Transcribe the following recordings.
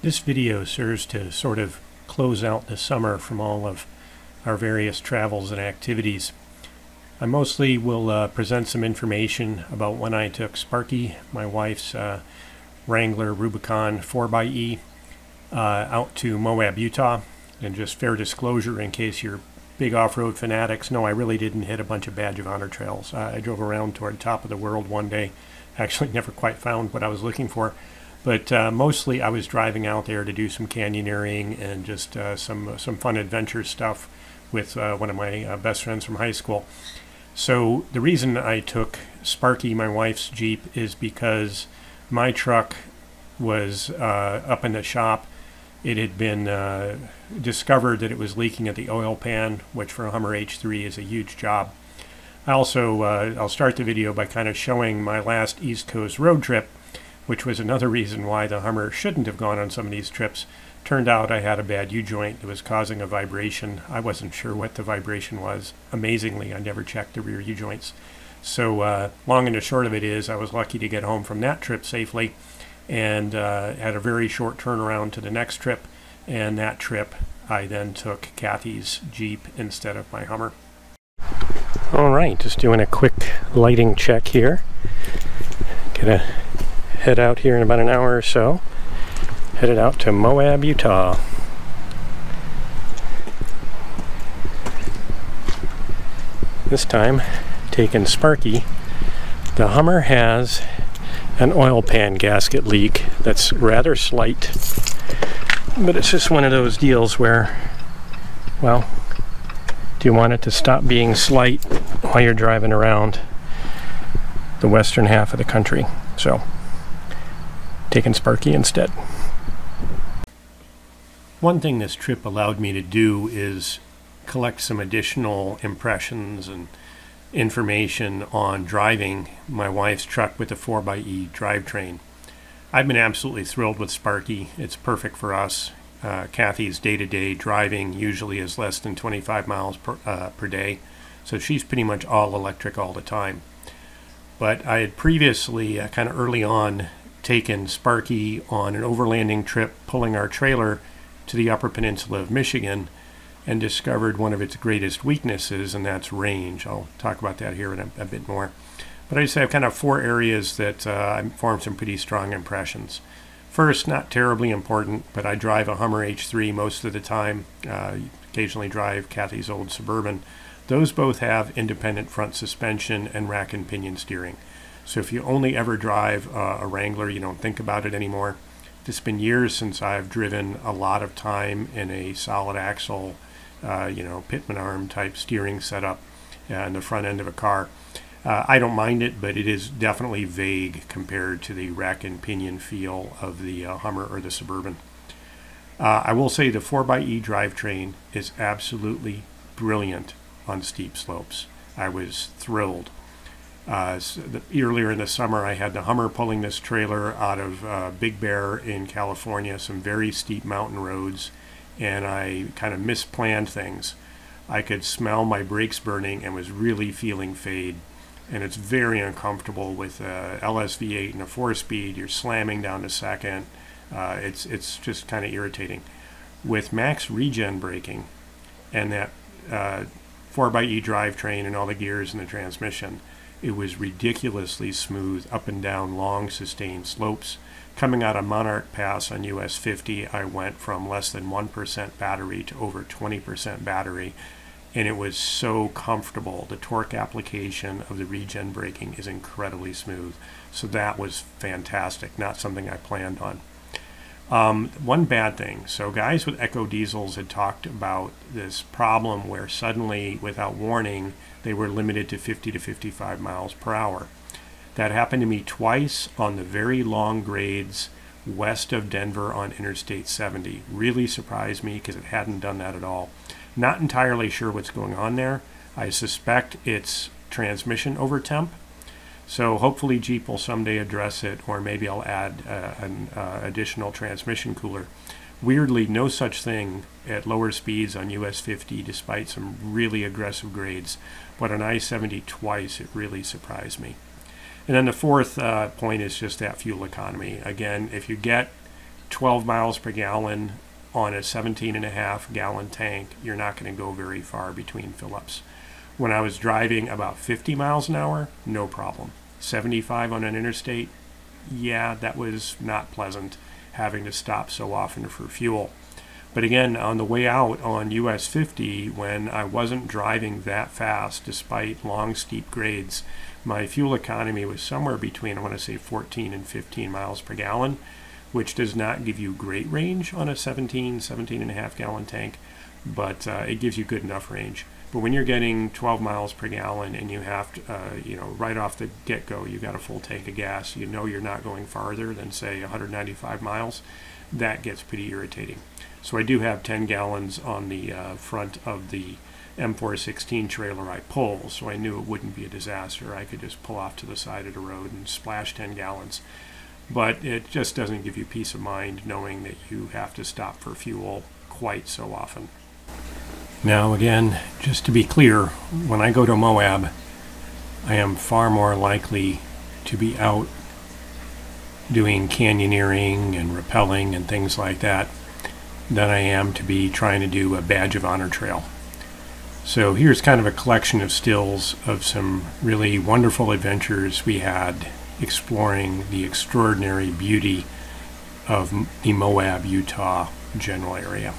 This video serves to sort of close out the summer from all of our various travels and activities. I mostly will present some information about when I took Sparky, my wife's Wrangler Rubicon 4xe, out to Moab, Utah. And just fair disclosure, in case you're big off-road fanatics, no, I really didn't hit a bunch of Badge of Honor trails. I drove around toward the top of the world one day. Actually never quite found what I was looking for. But mostly I was driving out there to do some canyoneering and just some fun adventure stuff with one of my best friends from high school. So the reason I took Sparky, my wife's Jeep, is because my truck was up in the shop. It had been discovered that it was leaking at the oil pan, which for a Hummer H3 is a huge job. I also, I'll start the video by kind of showing my last East Coast road trip, which was another reason why the Hummer shouldn't have gone on some of these trips. Turned out I had a bad U-joint that was causing a vibration. I wasn't sure what the vibration was. Amazingly, I never checked the rear U-joints. So long and the short of it is I was lucky to get home from that trip safely and had a very short turnaround to the next trip. And that trip I then took Kathy's Jeep instead of my Hummer. All right, just doing a quick lighting check here. Gonna head out here in about an hour or so. Headed out to Moab, Utah. This time, taking Sparky. The Hummer has an oil pan gasket leak that's rather slight, but it's just one of those deals where, well, do you want it to stop being slight while you're driving around the western half of the country? So, taking Sparky instead. One thing this trip allowed me to do is collect some additional impressions and information on driving my wife's truck with a 4xe drivetrain. I've been absolutely thrilled with Sparky. It's perfect for us. Kathy's day-to-day driving usually is less than 25 miles per day, so she's pretty much all electric all the time. But I had previously, kind of early on, taken Sparky on an overlanding trip pulling our trailer to the Upper Peninsula of Michigan and discovered one of its greatest weaknesses, and that's range. I'll talk about that here in a bit more. But I just have kind of four areas that I formed some pretty strong impressions. First, not terribly important, but I drive a Hummer H3 most of the time, occasionally drive Kathy's old Suburban. Those both have independent front suspension and rack and pinion steering. So if you only ever drive a Wrangler, you don't think about it anymore. It's been years since I've driven a lot of time in a solid axle, Pitman arm type steering setup in the front end of a car. I don't mind it, but it is definitely vague compared to the rack and pinion feel of the Hummer or the Suburban. I will say the 4xe drivetrain is absolutely brilliant on steep slopes. I was thrilled. Earlier in the summer, I had the Hummer pulling this trailer out of Big Bear in California, some very steep mountain roads, and I kind of misplanned things. I could smell my brakes burning and was really feeling fade, and it's very uncomfortable with a LSV8 and a 4-speed. You're slamming down to second. It's just kind of irritating. With max regen braking and that 4xe drivetrain and all the gears and the transmission, it was ridiculously smooth up and down long sustained slopes. Coming out of Monarch Pass on US 50, I went from less than 1% battery to over 20% battery, and it was so comfortable. The torque application of the regen braking is incredibly smooth. So that was fantastic, not something I planned on. One bad thing, so guys with Echo diesels had talked about this problem where suddenly, without warning, they were limited to 50 to 55 miles per hour. That happened to me twice on the very long grades west of Denver on Interstate 70. Really surprised me because it hadn't done that at all. Not entirely sure what's going on there. I suspect it's transmission over temp. So hopefully Jeep will someday address it, or maybe I'll add an additional transmission cooler. Weirdly, no such thing at lower speeds on US 50 despite some really aggressive grades, but on I-70 twice it really surprised me. And then the fourth point is just that fuel economy. Again, if you get 12 miles per gallon on a 17.5 gallon tank, you're not going to go very far between fill-ups. When I was driving about 50 miles an hour, no problem. 75 on an interstate, yeah, that was not pleasant, having to stop so often for fuel. But again, on the way out on US 50, when I wasn't driving that fast, despite long, steep grades, my fuel economy was somewhere between, I want to say, 14 and 15 miles per gallon, which does not give you great range on a 17.5 gallon tank, but it gives you good enough range. But when you're getting 12 miles per gallon and you have to, right off the get-go, you got a full tank of gas, you know you're not going farther than, say, 195 miles, that gets pretty irritating. So I do have 10 gallons on the front of the M416 trailer I pull, so I knew it wouldn't be a disaster. I could just pull off to the side of the road and splash 10 gallons. But it just doesn't give you peace of mind knowing that you have to stop for fuel quite so often. Now again, just to be clear, when I go to Moab, I am far more likely to be out doing canyoneering and rappelling and things like that than I am to be trying to do a badge of honor trail. So here's kind of a collection of stills of some really wonderful adventures we had exploring the extraordinary beauty of the Moab, Utah general area.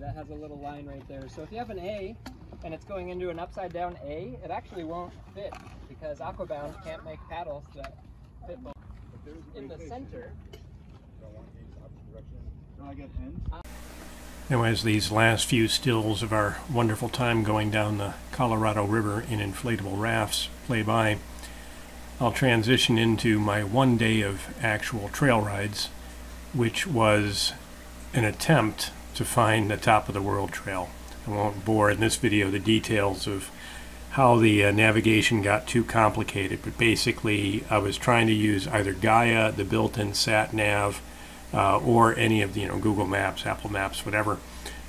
That has a little line right there. So if you have an A and it's going into an upside down A, it actually won't fit because Aquabound can't make paddles that fit both. In the center. Now, as these last few stills of our wonderful time going down the Colorado River in inflatable rafts play by, I'll transition into my one day of actual trail rides, which was an attempt to find the top of the world trail. I won't bore in this video the details of how the navigation got too complicated, but basically I was trying to use either Gaia, the built-in sat nav, or any of the Google Maps, Apple Maps, whatever.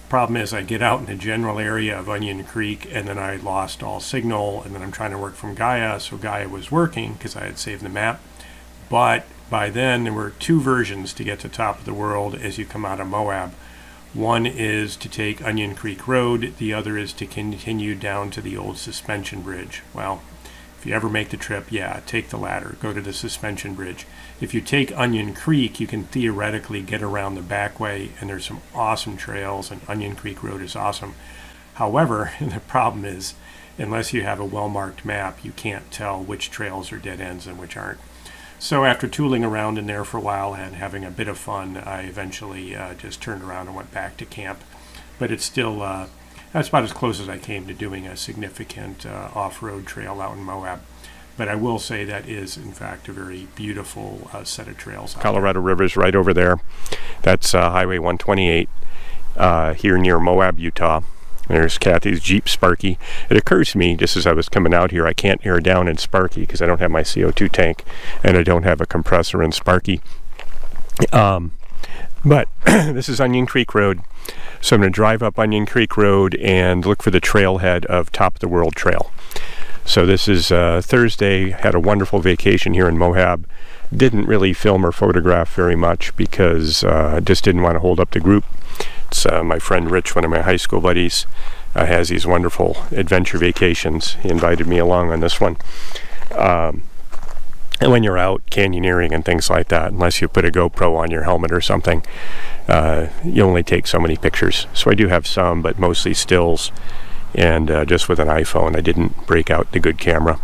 Problem is I get out in the general area of Onion Creek and then I lost all signal, and then I'm trying to work from Gaia, so Gaia was working because I had saved the map, but by then there were two versions to get to top of the world as you come out of Moab. One is to take Onion Creek Road, the other is to continue down to the old suspension bridge. Well, If you ever make the trip, yeah, take the ladder, go to the suspension bridge. If you take Onion Creek, you can theoretically get around the back way, and there's some awesome trails, and Onion Creek Road is awesome. However, the problem is, unless you have a well-marked map, you can't tell which trails are dead ends and which aren't. So after tooling around in there for a while and having a bit of fun, I eventually just turned around and went back to camp. But it's still, that's about as close as I came to doing a significant off-road trail out in Moab. But I will say that is, in fact, a very beautiful set of trails. Colorado River's right over there. That's Highway 128 here near Moab, Utah. There's Kathy's Jeep Sparky. It occurs to me, just as I was coming out here, I can't air down in Sparky because I don't have my CO2 tank and I don't have a compressor in Sparky. But this is Onion Creek Road, so I'm going to drive up Onion Creek Road and look for the trailhead of Top of the World Trail. So this is Thursday. Had a wonderful vacation here in Moab. Didn't really film or photograph very much because I just didn't want to hold up the group. It's my friend Rich, one of my high school buddies, has these wonderful adventure vacations. He invited me along on this one. And when you're out canyoneering and things like that, unless you put a GoPro on your helmet or something, you only take so many pictures. So I do have some, but mostly stills, and just with an iPhone. I didn't break out the good camera.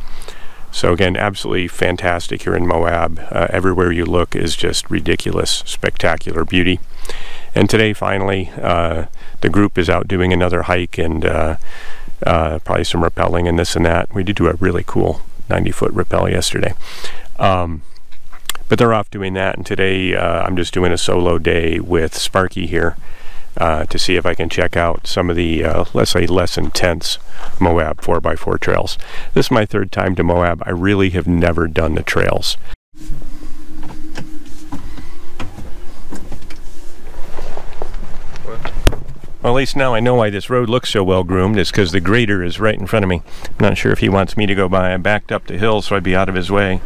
So again, absolutely fantastic here in Moab. Everywhere you look is just ridiculous, spectacular beauty. And today, finally, the group is out doing another hike and probably some rappelling and this and that. We did do a really cool 90-foot rappel yesterday. But they're off doing that, and today I'm just doing a solo day with Sparky here to see if I can check out some of the, let's say, less intense Moab 4x4 trails. This is my third time to Moab. I really have never done the trails. Well, at least now I know why this road looks so well groomed. It's because the grader is right in front of me. I'm not sure if he wants me to go by. I backed up the hill so I'd be out of his way.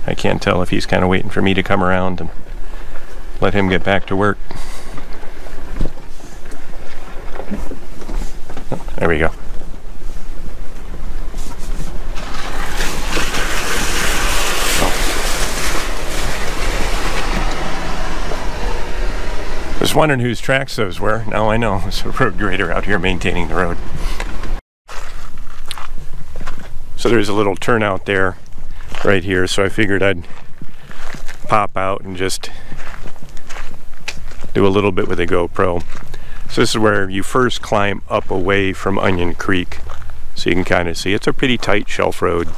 I can't tell if he's kind of waiting for me to come around and let him get back to work. Oh, there we go. I was wondering whose tracks those were. Now I know. It's a road grader out here maintaining the road. So there's a little turnout there, right here, so I figured I'd pop out and just do a little bit with a GoPro. So this is where you first climb up away from Onion Creek, so you can kind of see. It's a pretty tight shelf road.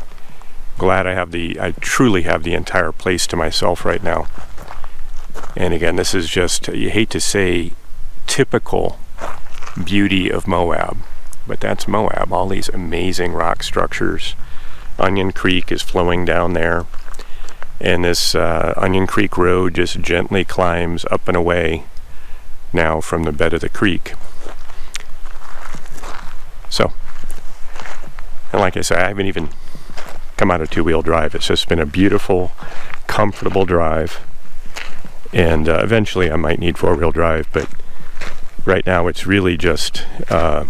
Glad I truly have the entire place to myself right now. And again, this is just, you hate to say typical beauty of Moab, but that's Moab. All these amazing rock structures. Onion Creek is flowing down there, and this Onion Creek Road just gently climbs up and away now from the bed of the creek. So, and like I said, I haven't even come out of two-wheel drive. It's just been a beautiful, comfortable drive. And eventually I might need four-wheel drive, but right now it's really just, I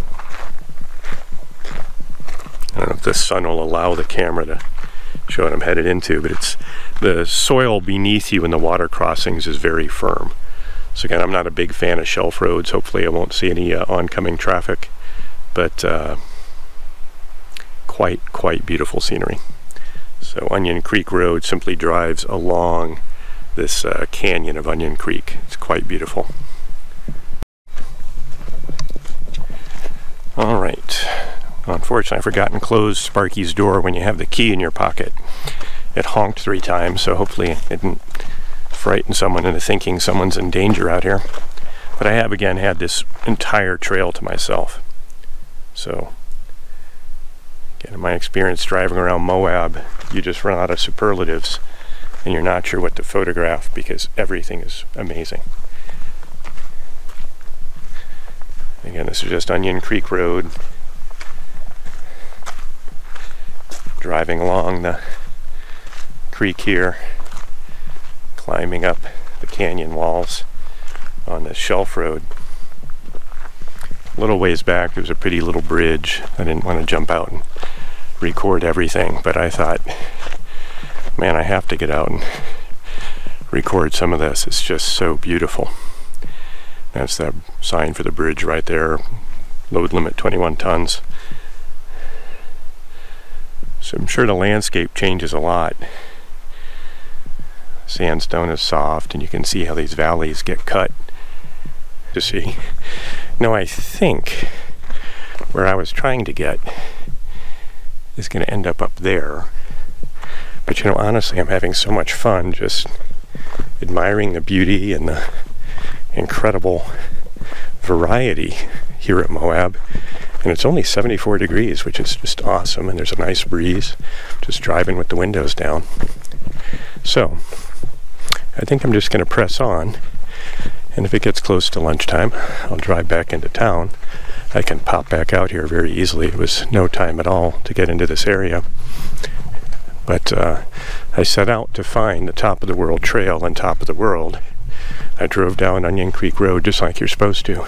don't know if the sun will allow the camera to show what I'm headed into, but it's the soil beneath you in the water crossings is very firm. So again, I'm not a big fan of shelf roads. Hopefully I won't see any oncoming traffic, but quite beautiful scenery. So Onion Creek Road simply drives along this canyon of Onion Creek. It's quite beautiful. Alright, unfortunately I forgot to close Sparky's door when you have the key in your pocket. It honked 3 times, so hopefully it didn't frighten someone into thinking someone's in danger out here. But I have again had this entire trail to myself. So again, in my experience driving around Moab, you just run out of superlatives and you're not sure what to photograph because everything is amazing. Again, this is just Onion Creek Road. Driving along the creek here, climbing up the canyon walls on this shelf road. A little ways back, there was a pretty little bridge. I didn't want to jump out and record everything, but I thought, man, I have to get out and record some of this. It's just so beautiful. That's that sign for the bridge right there. Load limit 21 tons. So I'm sure the landscape changes a lot. Sandstone is soft, and you can see how these valleys get cut to see. Now I think where I was trying to get is going to end up there. But you know, honestly, I'm having so much fun just admiring the beauty and the incredible variety here at Moab. And it's only 74 degrees, which is just awesome, and there's a nice breeze. Just driving with the windows down. So I think I'm just going to press on, and if it gets close to lunchtime, I'll drive back into town. I can pop back out here very easily. It was no time at all to get into this area. But I set out to find the Top of the World trail on Top of the World. I drove down Onion Creek Road just like you're supposed to.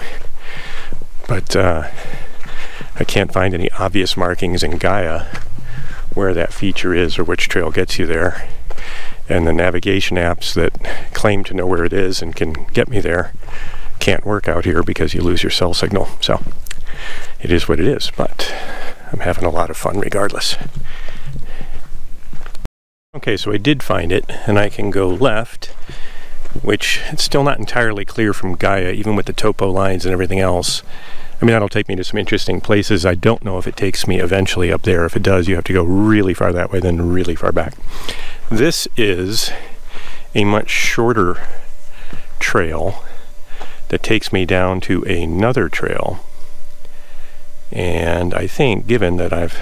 But I can't find any obvious markings in Gaia where that feature is or which trail gets you there. And the navigation apps that claim to know where it is and can get me there can't work out here because you lose your cell signal. So it is what it is, but I'm having a lot of fun regardless. Okay, so I did find it, and I can go left, which it's still not entirely clear from Gaia, even with the topo lines and everything else. I mean, that'll take me to some interesting places. I don't know if it takes me eventually up there. If it does, you have to go really far that way, then really far back. This is a much shorter trail that takes me down to another trail. And I think, given that I've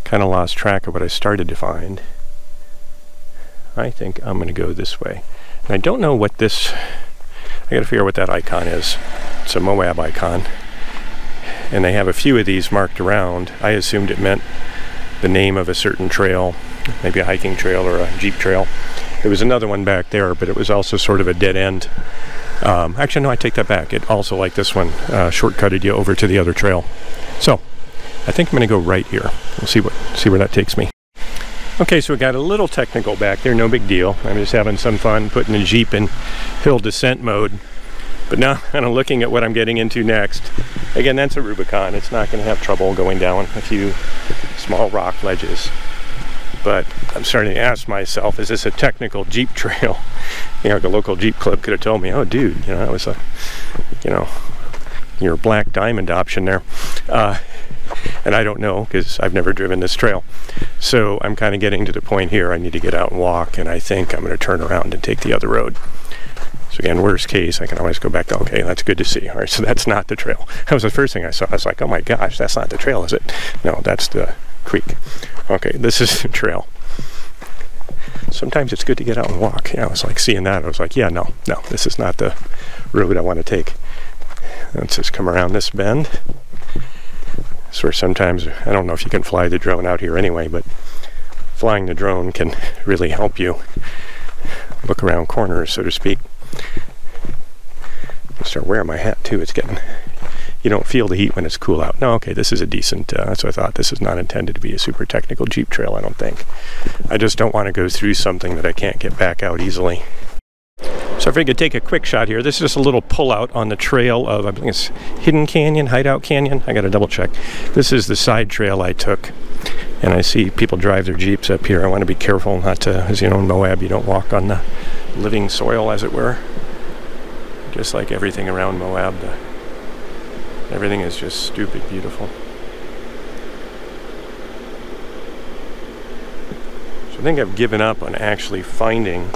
kind of lost track of what I started to find, I think I'm going to go this way. And I don't know what this, I got to figure out what that icon is. It's a Moab icon. And they have a few of these marked around. I assumed it meant the name of a certain trail, maybe a hiking trail or a Jeep trail. There was another one back there, but it was also sort of a dead end. Actually, no, I take that back. It also, like this one, shortcutted you over to the other trail. So I think I'm going to go right here. We'll see where that takes me. Okay, so we got a little technical back there. No big deal. I'm just having some fun putting the Jeep in hill descent mode. But now, kind of looking at what I'm getting into next. Again, that's a Rubicon. It's not going to have trouble going down a few small rock ledges. But I'm starting to ask myself, is this a technical Jeep trail? You know, the local Jeep club could have told me, oh, dude, you know, that was a, you know, your black diamond option there. And I don't know, because I've never driven this trail. So I'm kind of getting to the point here. I need to get out and walk, and I think I'm going to turn around and take the other road. So again, worst case, I can always go back to, okay, that's good to see. All right, so that's not the trail. That was the first thing I saw. I was like, oh my gosh, that's not the trail, is it? No, that's the creek. Okay, this is the trail. Sometimes it's good to get out and walk. Yeah, I was like seeing that. I was like, yeah, no, this is not the road I want to take. Let's just come around this bend. It's where sometimes, I don't know if you can fly the drone out here anyway, but flying the drone can really help you look around corners, so to speak. I'll start wearing my hat too. It's getting, you don't feel the heat when it's cool out. No, okay, this is a decent, that's what I thought. This is not intended to be a super technical Jeep trail, I don't think. I just don't want to go through something that I can't get back out easily. So if I could take a quick shot here, this is just a little pull out on the trail of, I think it's Hidden Canyon, Hideout Canyon. I got to double check. This is the side trail I took, and I see people drive their Jeeps up here. I want to be careful not to, as you know, in Moab, you don't walk on the living soil, as it were. Just like everything around Moab, everything is just stupid beautiful. So I think I've given up on actually finding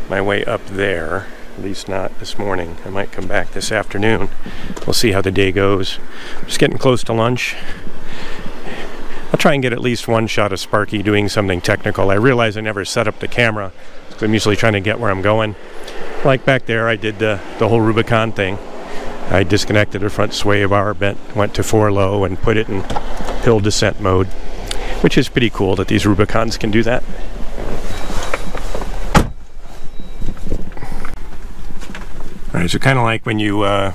my way up there, at least not this morning. I might come back this afternoon. We'll see how the day goes. I'm just getting close to lunch. I'll try and get at least one shot of Sparky doing something technical. I realize I never set up the camera, because I'm usually trying to get where I'm going. Like back there, I did the whole Rubicon thing. I disconnected the front sway bar, went to 4 low, and put it in hill descent mode, which is pretty cool that these Rubicons can do that. Alright, so kind of like when you go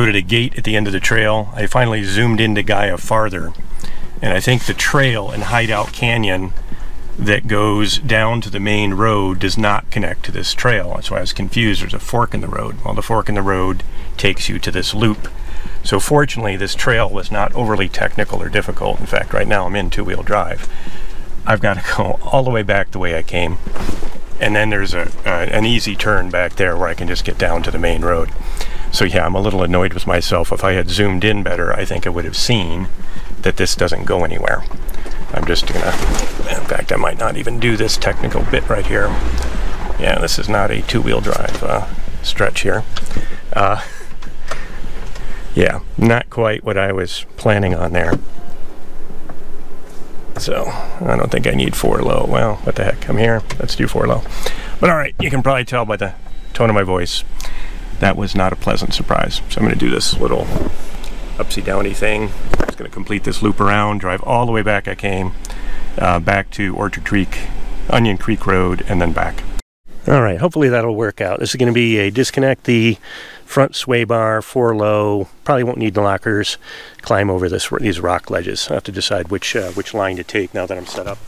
to the gate at the end of the trail, I finally zoomed into Gaia farther. And I think the trail in Hideout Canyon that goes down to the main road does not connect to this trail. That's why I was confused. There's a fork in the road. Well, the fork in the road takes you to this loop. So fortunately, this trail was not overly technical or difficult. In fact, right now I'm in two-wheel drive. I've got to go all the way back the way I came. And then there's an easy turn back there where I can just get down to the main road. So yeah, I'm a little annoyed with myself. If I had zoomed in better, I think I would have seen that this doesn't go anywhere. I'm just gonna, in fact, I might not even do this technical bit right here. Yeah, this is not a two-wheel drive stretch here. Yeah, not quite what I was planning on there. So, I don't think I need 4 low. Well, what the heck, I'm here, let's do 4 low. But alright, you can probably tell by the tone of my voice, that was not a pleasant surprise. So I'm gonna do this little upsy-downy thing. I'm just gonna complete this loop around, drive all the way back I came, back to Orchard Creek, Onion Creek Road, and then back. Alright, hopefully that'll work out. This is going to be a disconnect the front sway bar, 4 low, probably won't need the lockers, climb over these rock ledges. I'll have to decide which line to take now that I'm set up.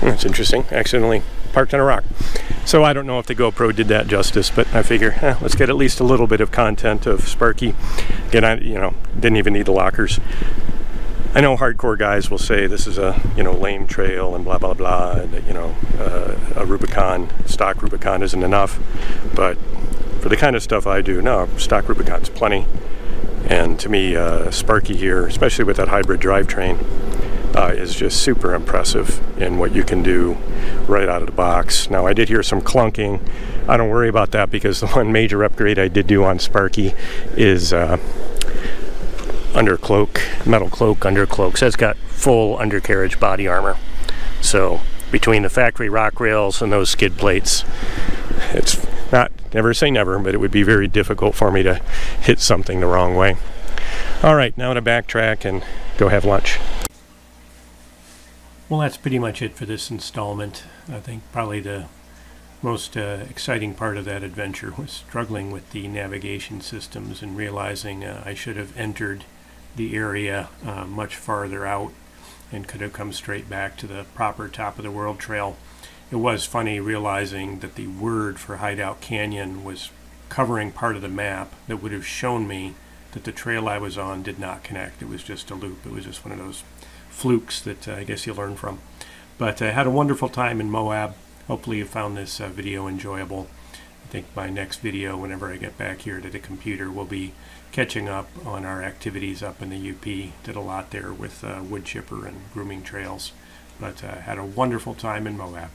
That's interesting. Accidentally parked on a rock. So I don't know if the GoPro did that justice, but I figure, let's get at least a little bit of content of Sparky. Again, I didn't even need the lockers. I know hardcore guys will say this is a lame trail and blah blah blah, and a Rubicon, stock Rubicon isn't enough. But for the kind of stuff I do, no, stock Rubicon's plenty. And to me, Sparky here, especially with that hybrid drivetrain, is just super impressive in what you can do right out of the box. Now I did hear some clunking. I don't worry about that because the one major upgrade I did do on Sparky is undercloak, metal cloak, undercloak. So it's got full undercarriage body armor. So between the factory rock rails and those skid plates, it's not, never say never, but it would be very difficult for me to hit something the wrong way. All right, now to backtrack and go have lunch. Well, that's pretty much it for this installment. I think probably the most exciting part of that adventure was struggling with the navigation systems and realizing I should have entered the area much farther out and could have come straight back to the proper top of the world trail. It was funny realizing that the word for Hideout Canyon was covering part of the map that would have shown me that the trail I was on did not connect. It was just a loop. It was just one of those flukes that I guess you learn from. But I had a wonderful time in Moab. Hopefully you found this video enjoyable. I think my next video, whenever I get back here to the computer, will be catching up on our activities up in the UP. Did a lot there with wood chipper and grooming trails. But had a wonderful time in Moab.